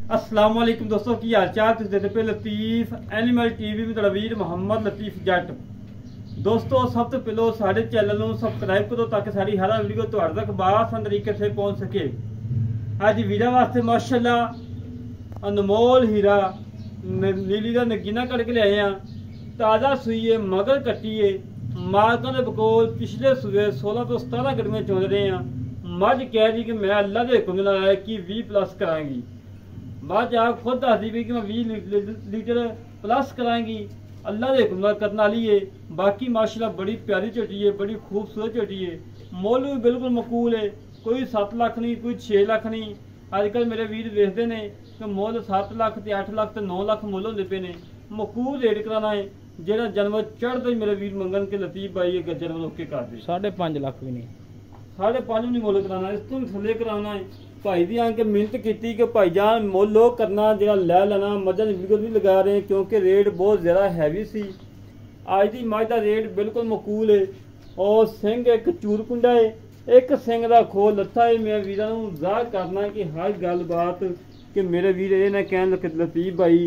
अस्सलाम वालेकुम दोस्तों की हाल चाल तुम देखते पे लतीफ एनिमल टीवी में ਤੁਹਾਡਾ ਵੀਰ ਮੁਹੰਮਦ ਲਤੀਫ ਜੱਟ। दोस्तों सब तो पहले साढ़े चैनल ਨੂੰ ਸਬਸਕ੍ਰਾਈਬ करो ताकि सारी हर वीडियो ਤੁਹਾਡੇ तक बासान तरीके से पहुंच सके। आज वीडियो वास्ते माशाल्लाह अनमोल हीरा नीली का नगीना कट के ले आए हैं। ताज़ा सूई है, मगर कट्टी है, मालकां दे बकोल पिछले सूबे 16 तो 17 गड्डियां चुन रहे हैं। मझ कह रही कि मैं अल्लाह के हुक्म नाल आया कि 20+ करांगी। बाद आप खुद दस दी कि मैं 20 लीटर प्लस करांगी। अल्लाह के हुक्म करने वाली है। बाकी माशाल्लाह बड़ी प्यारी झोटी है, बड़ी खूबसूरत झोटी है। मुल भी बिल्कुल मकूल है, कोई 7 लाख नहीं, कोई 6 लाख नहीं। अजकल मेरे वीर देखते हैं कि मुल 7 लाख ते 8 लाख ते 9 लाख मुल होंदे पे ने। मकूल रेट कराना है जेड़ा जानवर चढ़ता ही मेरे वीर मंगन के लतीफ भाई जानवर ओके कर दे। 5.5 लाख भी नहीं, 5.5 भी नहीं मुल कराना, इस तो थले कराना है। भाई दी आके मिहनत की कि भाईजान मुल लो करना जो लै लेना। मझां दी वीडियो नहीं लगा रहे क्योंकि रेट बहुत ज़्यादा हैवी सी। अज की मझ का रेट बिल्कुल मकूल है और सिंह एक चूर कुंडा है, एक सिंह का खोल लत्था है। मैं वीरों को जाहिर करना कि हर गलबात कि मेरे वीर ये ना कहन लतीफ भाई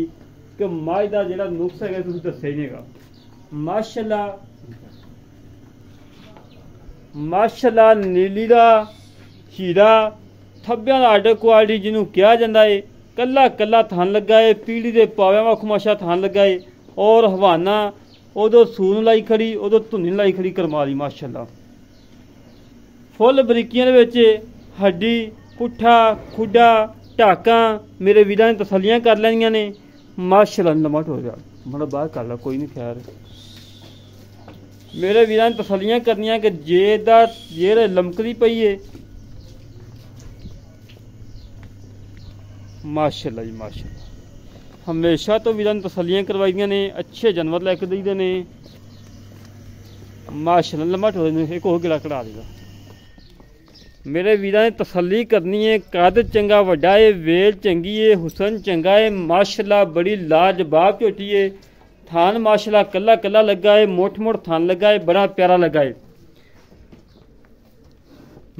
कि मझ का जो नुक्स है तुम दस्या ही नहीं। माशाल्लाह माशाल्लाह नीली का हीरा थब्बियां दा आर्डर क्वालिटी जिन्होंने कहा जाता है। कला कला थन लगा है, पीढ़ी के पाव्या वा खुमाशा थन लगा है और हवाना उदो सून लाई खड़ी उदो धुनी लाई खड़ी करमाली। माशाल्लाह फुल बरीकियां दे विच हड्डी पुट्ठा खुडा ढाका मेरे वीरां ने तसलियां कर लैनियां ने। माशाल्लाह लम्मा हो गया बड़ा बाहर कर ला कोई नहीं। खैर मेरे वीरां ने तसलियां करनियां कि जे लमकदी पई है। माशाल्लाह जी माशाल्लाह हमेशा तो वीरां ने तसलियां करवाइयां ने, अच्छे जानवर लैके दईदे ने। माशाल्लाह लम्मा हो एक होर गिला कढ़ा देगा। मेरे वीरां ने तसली करनी है। कद चंगा वड्डा है, वेल चंगी है, हुसन चंगा है। माशाल्लाह बड़ी लाजवाब झोटी है। थान माशाल्लाह कला कला लगा है, मुठ मुठ थान लगा है, बड़ा प्यारा लगा है।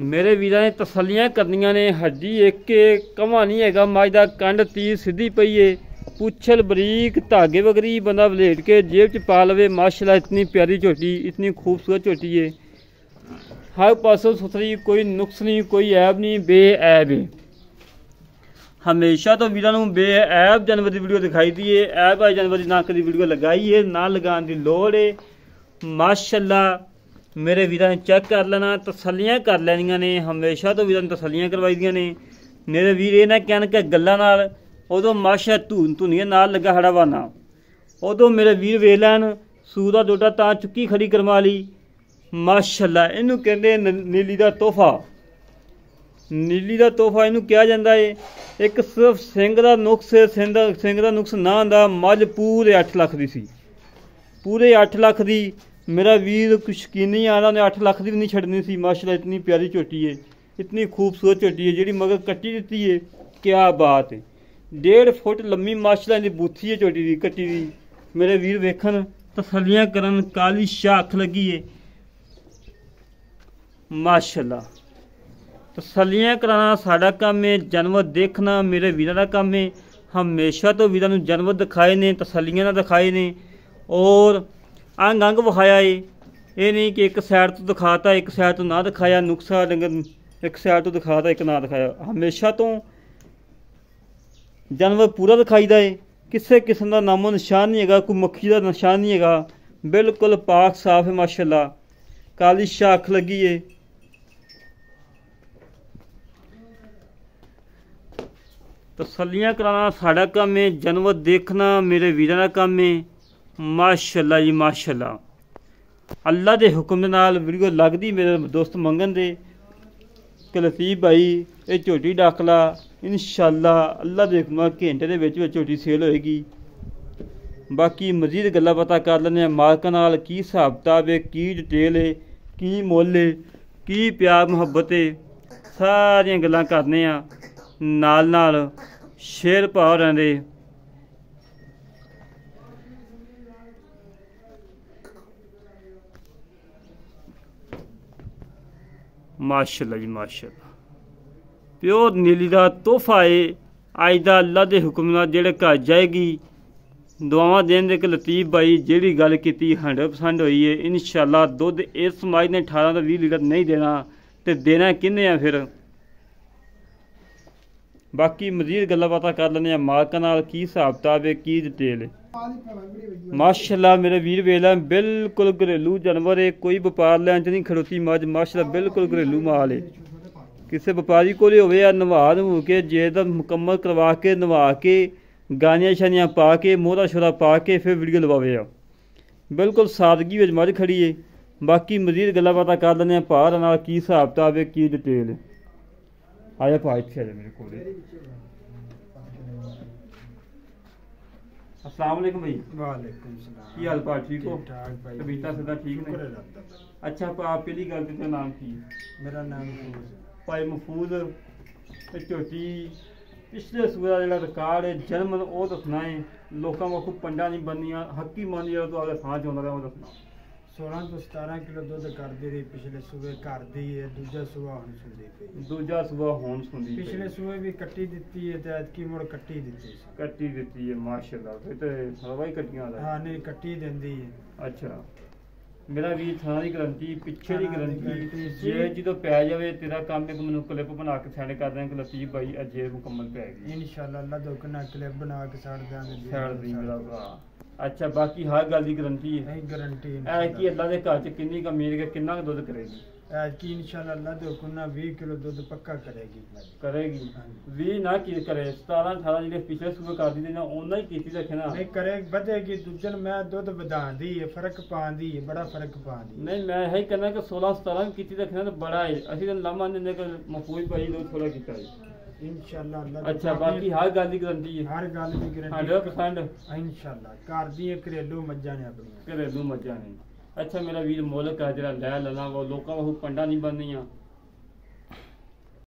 मेरे वीरां ने तसलियां करनियां ने। हड्डी एक कमा नहीं है, मझ का कंड तीर सीधी पई है, पुछल बरीक धागे वगरी बंदा वलेट के जेब च पा लवे। माशाल्लाह इतनी प्यारी झोटी, इतनी खूबसूरत झोटी है। हर पासों सुथरी, कोई नुक्स नहीं, कोई ऐब नहीं, बेऐब है। हमेशा तो वीरों बेऐब जानवर की वीडियो दिखाई दी है, ऐब वाले जानवर की ना कभी वीडियो लगाई है ना लगाने की लोड़ है। माशाल्लाह मेरे वीरों ने चेक कर लेना, तसलियां कर लैनियां ने। हमेशा तो वीरों ने तसलियां करवाई दियां ने। मेरे वीर ये ना कहन कि गल्लां नाल उदों माशा धुनियां नाल लगा खड़ा वाना, उदों मेरे वीर वेख लैन सूह दा डोडा तां चुक्की खड़ी करवा ली। माशाल्लाह इनू कहते नीली का तोहफा। नीली का तोहफा इनू कहा जाता है। एक सिर्फ सिंह का नुक्स, सिंह का नुक्स ना आंदा। मझ पूरे 8 लाख की सी, पूरे 8 लाख की। मेरा वीर कुछ यकीन नहीं आना, उन्हें 8 लाख की भी नहीं छड़नी सी। माशाल्लाह इतनी प्यारी झोटी है, इतनी खूबसूरत झोटी है जी मगर कट्टी दी है। क्या बात है, 1.5 फुट लम्मी माशाल्लाह इनकी बूथी है झोटी की कट्टी की। मेरे वीर वेखन तसलियां करन, काली शाह अख लगी है। माशाल्लाह तसलियां कराना साडा काम है, जानवर देखना मेरे वीरां दा काम है। हमेशा तो वीरां नूं जानवर दिखाए ने, तसलियां ना दिखाए ने और अंग अंग विखाया है। ये नहीं कि एक साइड तो दिखाता एक साइड तो ना दिखाया, नुक्सा डंगर एक साइड तो दिखाता एक ना दिखाया। हमेशा तो जानवर पूरा दिखाईदा है, किसी किस्म का नामो निशान नहीं है, कोई मक्खी का निशान नहीं है, बिल्कुल पाक साफ है। माशाल्लाह काली शाह अख लगी है। तसलियां कराना साडा काम है, जानवर देखना मेरे वीरां दा काम है। माशाल्लाह जी माशाल्लाह अल्लाह के हुक्म दे नाल वीडियो लगदी मेरे दोस्त मंगन दे कि लतीफ भाई ये झोटी डक ला। इंशाअल्लाह अल्लाह के हुक्म घंटे दे विच झोटी सेल होएगी। बाकी मजीद गल्लां पता कर लैंदे मालकां नाल की हिसाब किताब है, की डिटेल है, की मुल है, की प्यार मुहब्बत है, सारियां गल्लां करने आ नाल नाल शेर भाव रहंदे। माशाल्लाह जी माशाल्लाह प्योर नीली का तोहफा है। ਅੱਜ ਦਾ ਅੱਲਾ ਦੇ ਹੁਕਮ ਨਾਲ ਜਿਹੜੇ ਘਰ ਜਾਏਗੀ ਦੁਆਵਾਂ ਦੇਣ ਦੇ ਕਿ ਲਤੀਫ ਭਾਈ ਜਿਹੜੀ ਗੱਲ ਕੀਤੀ 100% ਹੋਈ ਹੈ। ਇਨਸ਼ਾਅੱਲਾ ਦੁੱਧ ਇਸ ਮੱਝ ਨੇ 18 ਤੋਂ 20 ਲੀਟਰ ਨਹੀਂ ਦੇਣਾ ਤੇ ਦੇਣਾ ਕਿੰਨੇ ਆ ਫਿਰ। ਬਾਕੀ ਮਜ਼ੀਦ ਗੱਲਾਂ ਬਾਤਾਂ ਕਰ ਲੈਂਦੇ ਆ ਮਾਲਕਾਂ ਨਾਲ, ਕੀ ਹਿਸਾਬ ਕਿਤਾਬ ਹੈ, ਕੀ ਡਿਟੇਲ ਹੈ। ਮਾਸ਼ਾਅੱਲਾ ਮੇਰੇ ਵੀਰ ਵੇਖ ਲੈ ਬਿਲਕੁਲ ਘਰੇਲੂ ਜਾਨਵਰ ਹੈ, ਕੋਈ ਵਪਾਰ ਲੈਣ ਚ ਨਹੀਂ ਖੜੋਤੀ ਮੱਝ। ਮਾਸ਼ਾਅੱਲਾ ਬਿਲਕੁਲ ਘਰੇਲੂ ਮਾਲ ਹੈ। ਕਿਸੇ ਵਪਾਰੀ ਕੋਲੇ ਹੋਵੇ ਆ ਨਵਾ ਨਵੂ ਕੇ ਜੇ ਦਾ ਮੁਕੰਮਲ ਕਰਵਾ ਕੇ ਨਵਾ ਕੇ ਗਾਨੀਆਂ ਛਾਨੀਆਂ ਪਾ ਕੇ ਮੋਹਰਾ ਸ਼ੋਰਾ ਪਾ ਕੇ ਫਿਰ ਵੀਡੀਓ ਲਵਾਵੇ ਆ। ਬਿਲਕੁਲ ਸਾਦਗੀ ਵਿੱਚ ਮੱਝ ਖੜੀ ਹੈ। ਬਾਕੀ ਮਜ਼ੀਦ ਗੱਲਾਂ ਬਾਤਾਂ ਕਰ ਲੈਂਦੇ ਆ ਭਾਅ ਨਾਲ, ਕੀ ਹਿਸਾਬ ਕਿਤਾਬ ਹੈ, ਕੀ ਡਿਟੇਲ ਹੈ। ਆਇਆ ਭਾਅ ਇੱਥੇ ਆ ਜਾ ਮੇਰੇ ਕੋਲ। अस्सलाम वालेकुम भाई। वालेकुम सलाम। की हाल पा ठीक हो? ठाक भाई। तबीयत सदा ठीक ने? अच्छा पा पहली गल तेरा नाम की? मेरा नाम महफूज है। भाई महफूज ते झोटी पिछले सूरा जेड़ा रिकॉर्ड है जन्म वो दसना है। लोगों को पंडा नहीं बननिया हकी मान जो तो आगे सांस होंदा वो दसना। 16 ਤੋਂ 17 ਕਿਲੋ ਦੁੱਧ ਕਰਦੀ ਰਹੀ ਪਿਛਲੇ ਸੂਬੇ ਕਰਦੀ ਹੈ। ਦੂਜਾ ਸੂਬਾ ਹੁਣ ਸੁਣਦੀ ਪਈ। ਦੂਜਾ ਸੂਬਾ ਹੁਣ ਸੁਣਦੀ ਪਈ। ਪਿਛਲੇ ਸੂਬੇ ਵੀ ਕੱਟੀ ਦਿੱਤੀ ਹੈ ਤੇ ਐਤਕੀ ਮੁੜ ਕੱਟੀ ਦਿੱਤੀ ਸੀ। ਕੱਟੀ ਦਿੱਤੀ ਹੈ ਮਾਸ਼ਾਅੱਲਾ। ਫਿਰ ਤੇ ਹਵਾ ਹੀ ਕੱਟੀਆਂ ਦਾ। ਹਾਂ ਨਹੀਂ ਕੱਟੀ ਦਿੰਦੀ ਹੈ। ਅੱਛਾ ਮੇਰਾ ਵੀ ਥਾਂ ਦੀ ਗਰੰਟੀ ਪਿੱਛੇ ਦੀ ਥਾਂ ਦੀ ਗਰੰਟੀ guarantee ਜੇ ਜਦੋਂ ਪੈ ਜਾਵੇ ਤੇਰਾ ਕੰਮ ਇੱਕ ਮੈਨੂੰ ਕਲਿੱਪ ਬਣਾ ਕੇ ਸੈਂਡ ਕਰ ਦੇਂ ਕਿ ਲਤੀਫ ਭਾਈ ਅਜੇ ਮੁਕੰਮਲ ਪੈ ਗਈ ਇਨਸ਼ਾਅੱਲਾ ਅੱਲਾ ਤੋਂ ਕਨਾ ਕਲਿੱਪ ਬਣਾ ਕੇ ਛੱਡ ਦਾਂਗੇ। ਸਾਈਡ ਦੀ ਮੇਰਾ ਭਰਾ। ਅੱਛਾ ਬਾਕੀ ਹਰ ਗੱਲ ਦੀ ਗਰੰਟੀ ਹੈ। ਨਹੀਂ ਗਾਰੰਟੀ ਐ ਕੀ ਅੱਲਾ ਦੇ ਘਰ ਚ ਕਿੰਨੀ ਕਮੀਰ ਕੇ ਕਿੰਨਾ ਕੁ ਦੁੱਧ ਕਰੇਗੀ? ਐਤਕੀ ਇਨਸ਼ਾਅੱਲਾ ਅੱਲਾ ਤੋਂ ਕਨਾ 20 ਕਿਲੋ ਦੁੱਧ ਪੱਕਾ ਕਰੇਗੀ। ਕਰੇਗੀ 20 ਨਾ ਕੀ ਕਰੇ 17 18 ਜਿਹੜੇ ਪਿਛਲੇ ਸੂਬੇ ਕਰਦੀ ਨੇ ਨਾ ਉਹਨਾਂ ਹੀ ਕੀਤੀ ਰੱਖੇ ਨਾ। ਨਹੀਂ ਕਰੇ ਵਧੇਗੀ ਦੂਜਨ ਮੈਂ ਦੁੱਧ ਵਧਾਉਂਦੀ ਹੈ ਫਰਕ ਪਾਉਂਦੀ ਹੈ ਬੜਾ ਫਰਕ ਪਾਉਂਦੀ। ਨਹੀਂ ਮੈਂ ਇਹ ਹੀ ਕਹਿੰਦਾ ਕਿ 16 17 ਕੀਤੀ ਰੱਖਣਾ ਤਾਂ ਬੜਾ ਹੈ। ਅਸੀਂ ਤਾਂ ਲਾਮਾ ਦਿੰਦੇ ਕਿ ਮਫੂਜ਼ ਭਾਈ ਨੂੰ ਥੋੜਾ ਕੀਤਾ ਹੈ ਇਨਸ਼ਾਅੱਲਾ ਅੱਲਾ। ਅੱਛਾ ਬਾਕੀ ਹਰ ਗੱਲ ਦੀ ਗਰੰਟੀ ਹੈ। ਹਰ ਗੱਲ ਦੀ ਗਾਰੰਟੀ 100% ਇਨਸ਼ਾਅੱਲਾ ਘਰ ਦੀਆਂ ਘਰੇਲੂ ਮੱਝਾਂ ਨੇ ਆਪਣੀਆਂ। ਘਰੇਲੂ ਮੱਝਾਂ ਨੇ। ਅੱਛਾ ਮੇਰਾ ਵੀਰ ਮੁੱਲ ਕਰ ਜਿਹੜਾ ਲੈ ਲੈਣਾ ਵਾ ਲੋਕਾਂ ਵਾਂਗੂ ਪੰਡਾ ਨਹੀਂ ਬਣਨੀਆਂ।